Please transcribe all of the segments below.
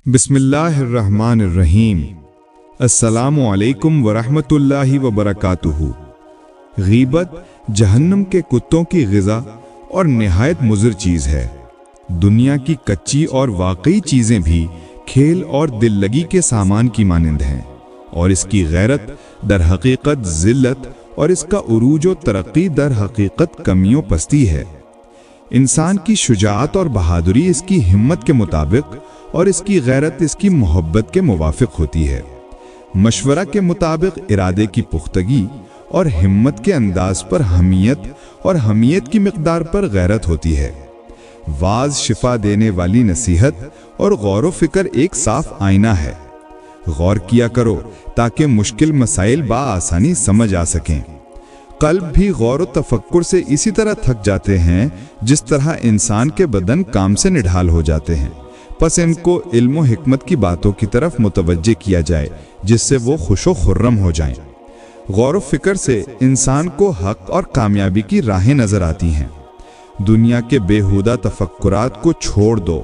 बिस्मिल्लाहिर्रहमानिर्रहीम। अस्सलामु अलैकुम वरहमतुल्लाहि वबरकातुहू। गीबत जहन्नम के कुत्तों की ग़िज़ा और निहायत मुज़र चीज़ है। दुनिया की कच्ची और वाकई चीज़ें भी खेल और दिल लगी के सामान की मानिंद हैं, और इसकी गैरत दर हकीकत ज़िल्लत और इसका उरूज व तरक्की दर हकीकत कमियों पस्ती है। इंसान की शुजाअत और बहादुरी इसकी हिम्मत के मुताबिक और इसकी गैरत इसकी मोहब्बत के मुवाफिक होती है। मशवरा के मुताबिक इरादे की पुख्तगी और हिम्मत के अंदाज पर हमीयत और हमीयत की मिकदार पर गैरत होती है। वाज शिफा देने वाली नसीहत और गौर व फिक्र एक साफ आईना है। गौर किया करो ताकि मुश्किल मसाइल बआसानी समझ आ सकें। कल्ब भी गौर व तफक्कुर से इसी तरह थक जाते हैं जिस तरह इंसान के बदन काम से निढाल हो जाते हैं। बस इनको इल्म व हिकमत की बातों की तरफ मुतवज्जे किया जाए जिससे वो खुशो खुर्रम हो जाएं। गौर व फिक्र से इंसान को हक और कामयाबी की राहें नजर आती हैं। दुनिया के बेहुदा तफक्कुरात को छोड़ दो।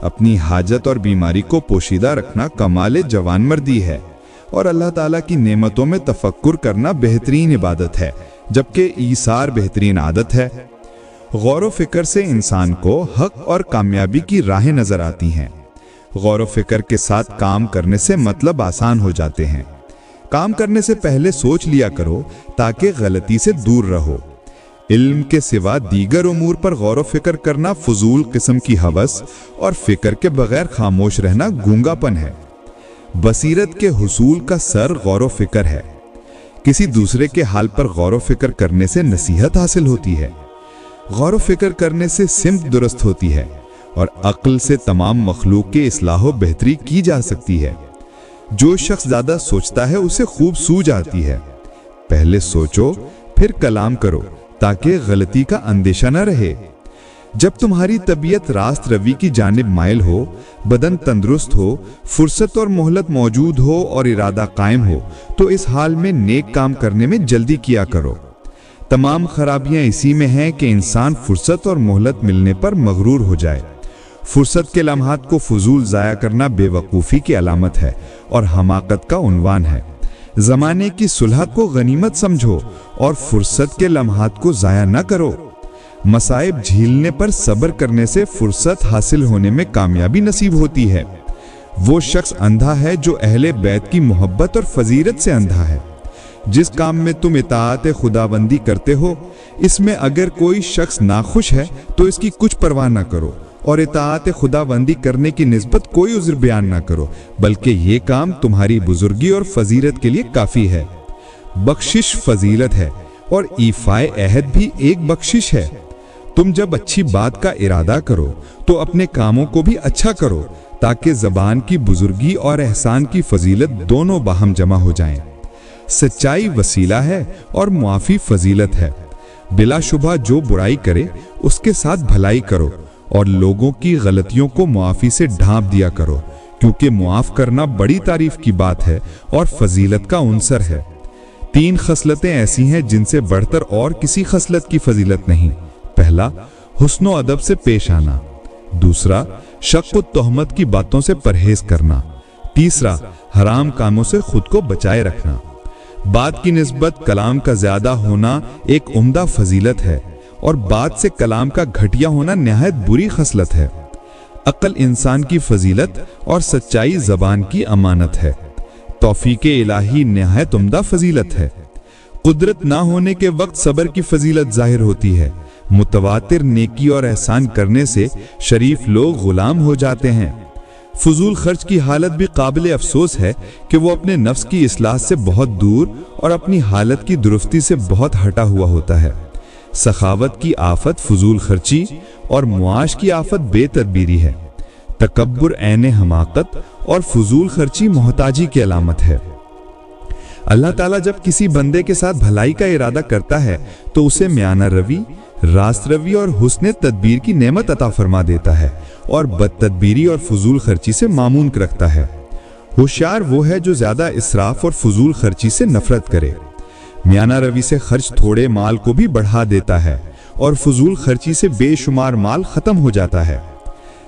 अपनी हाजत और बीमारी को पोशीदा रखना कमाल जवानमर्दी है, और अल्लाह ताला की नेमतों में तफक्कुर करना बेहतरीन इबादत है, जबकि ईसार बेहतरीन आदत है। गौर व फिक्र से इंसान को हक और कामयाबी की राहें नजर आती हैं। गौर व फिक्र के साथ काम करने से मतलब आसान हो जाते हैं। काम करने से पहले सोच लिया करो ताकि गलती से दूर रहो। इल्म के सिवा दीगर उमूर पर गौर व फिक्र करना फजूल किस्म की हवस और फिक्र के बगैर खामोश रहना गूंगापन है। बसीरत के हुसूल का सर गौर व फिक्र है। किसी दूसरे के हाल पर गौर व फिक्र करने से नसीहत हासिल होती है। गौर व फिक्र करने से सिमत दुरुस्त होती है, और अक्ल से तमाम मखलूक के इस्लाह व बेहतरी की जा सकती है। जो शख्स ज्यादा सोचता है उसे खूब सूझ आती है। पहले सोचो फिर कलाम करो ताकि गलती का अंदेशा न रहे। जब तुम्हारी तबीयत रास्त रवी की जानिब माइल हो, बदन तंदुरुस्त हो, फुर्सत और मोहलत मौजूद हो और इरादा कायम हो, तो इस हाल में नेक काम करने में जल्दी किया करो। तमाम खराबियां इसी में हैं कि इंसान फुर्सत और मोहलत मिलने पर मगरूर हो जाए। फुर्सत के लम्हात को फजूल जाया करना बेवकूफ़ी की अलामत है और हमाकत का उन्वान है। ज़माने की सुलह को गनीमत समझो और फुर्सत के लम्हात को ज़ाया न करो। मसाइब झीलने पर सब्र करने से फुर्सत हासिल होने में कामयाबी नसीब होती है। वो शख्स अंधा है जो अहले बैत की मोहब्बत और फजीरत से अंधा है। जिस काम में तुम इताअत खुदाबंदी करते हो, इसमें अगर कोई शख्स नाखुश है तो इसकी कुछ परवाह न करो, और इताअत खुदाबंदी करने की निस्बत कोई उज़्र बयान न करो, बल्कि ये काम तुम्हारी बुजुर्गी और फजीलत के लिए काफ़ी है। बख्शिश फजीलत है और ईफाए अहद भी एक बख्शिश है। तुम जब अच्छी बात का इरादा करो तो अपने कामों को भी अच्छा करो, ताकि ज़बान की बुजुर्गी और एहसान की फजीलत दोनों बाहम जमा हो जाएं। सच्चाई वसीला है और मुआफ़ी फजीलत है। बिलाशुबा जो बुराई करे उसके साथ भलाई करो, और लोगों की गलतियों को मुआफ़ी से ढांप दिया करो, क्योंकि मुआफ़ करना बड़ी तारीफ की बात है और फजीलत का उनसर है। 3 खसलतें ऐसी हैं जिनसे बढ़कर और किसी खसलत की फजीलत नहीं। पहला, हुस्न व अदब से पेश आना। दूसरा, शक व तोहमत की बातों से परहेज करना। तीसरा, हराम कामों से खुद को बचाए रखना। बात की निस्बत कलाम का ज्यादा होना एक उम्दा फजीलत है, और बात से कलाम का घटिया होना निहायत बुरी खसलत है। अक्ल इंसान की फजीलत और सच्चाई ज़बान की अमानत है। तौफीक इलाही निहायत उम्दा फजीलत है। कुदरत ना होने के वक्त सब्र की फजीलत जाहिर होती है। मुतवातिर नेकी और एहसान करने से शरीफ लोग गुलाम हो जाते हैं। फजूल खर्च की हालत भी काबिल अफसोस है कि वो अपने नफ्स की इस्लाह से बहुत दूर और अपनी हालत की दुरुस्ती से बहुत हटा हुआ होता है। सखावत की आफत फजूल खर्ची और मुआश की आफत बेतदबीरी है। तकब्बुर ऐने हमाकत और फजूल खर्ची मोहताजी की अलामत है। अल्लाह ताला जब किसी बंदे के साथ भलाई का इरादा करता है तो उसे म्याना रवी, रास्त रवी और हुस्न तदबीर की नेमत अता फरमा देता है, और बदतदबीरी और फजूल खर्ची से मामून रखता है। होशियार वो है जो ज्यादा इसराफ और फजूल खर्ची से नफरत करे। म्याना रवी से खर्च थोड़े माल को भी बढ़ा देता है, और फजूल खर्ची से बेशुमार माल खत्म हो जाता है।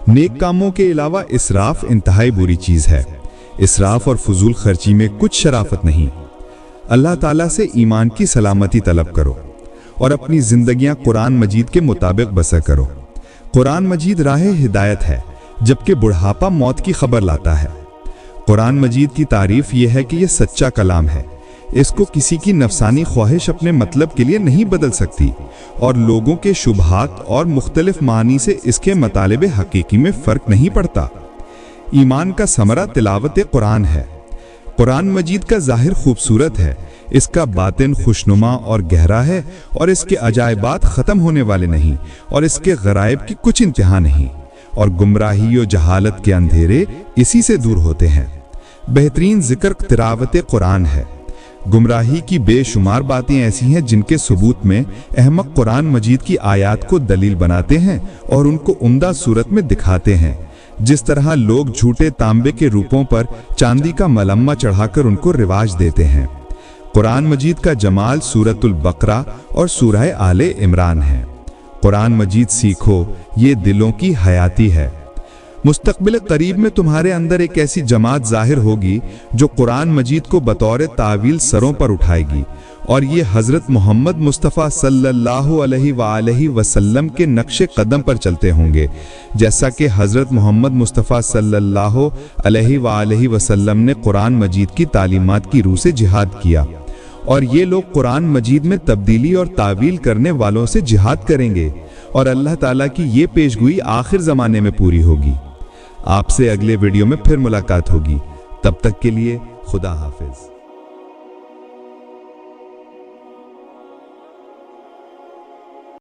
नेक कामों के अलावा इसराफ इंतहाई बुरी चीज है। इसराफ और फजूल खर्ची में कुछ शराफत नहीं। अल्लाह ताला से ईमान की सलामती तलब करो और अपनी जिंदगियां कुरान मजीद के मुताबिक बसर करो। कुरान मजीद राह हिदायत है, जबकि बुढ़ापा मौत की खबर लाता है। कुरान मजीद की तारीफ यह है कि यह सच्चा कलाम है। इसको किसी की नफसानी ख्वाहिश अपने मतलब के लिए नहीं बदल सकती और लोगों के शुबहात और मुख्तलिफ मानी से इसके मतलब हकीकी में फ़र्क नहीं पड़ता। ईमान का समरा तिलावत कुरान है। कुरान मजीद का ज़ाहिर खूबसूरत है, इसका बातिन खुशनुमा और गहरा है और इसके अजायबात ख़त्म होने वाले नहीं और इसके गराइब की कुछ इंतहा नहीं और गुमराही और जहालत के अंधेरे इसी से दूर होते हैं। बेहतरीन जिक्र तिलावत कुरान है। गुमराही की बेशुमार बातें ऐसी हैं जिनके सबूत में अहमक कुरान मजीद की आयत को दलील बनाते हैं और उनको उम्दा सूरत में दिखाते हैं। जिस तरह लोग झूठे तांबे के रूपों पर चांदी का मलम्मा चढ़ाकर उनको रिवाज देते हैं। कुरान मजीद का जमाल सूरतुल बकरा और सूरह आले इमरान है। कुरान मजीद सीखो, ये दिलों की हयाती है। मुस्तकबिल करीब में तुम्हारे अंदर एक ऐसी जमात जाहिर होगी जो कुरान मजीद को बतौर तावील सरों पर उठाएगी और ये हज़रत मोहम्मद मुस्तफ़ा सल्लल्लाहु अलैहि वसल्लम के नक्शे कदम पर चलते होंगे, जैसा कि हज़रत मोहम्मद मुस्तफ़ा सल्लल्लाहु अलैहि वसल्लम ने कुरान मजीद की तालीमात की रूह से जिहाद किया और ये लोग कुरान मजीद में तब्दीली और तावील करने वालों से जिहाद करेंगे और अल्लाह ताला की ये पेशगोई आखिर ज़माने में पूरी होगी। आपसे अगले वीडियो में फिर मुलाकात होगी। तब तक के लिए खुदा हाफिज।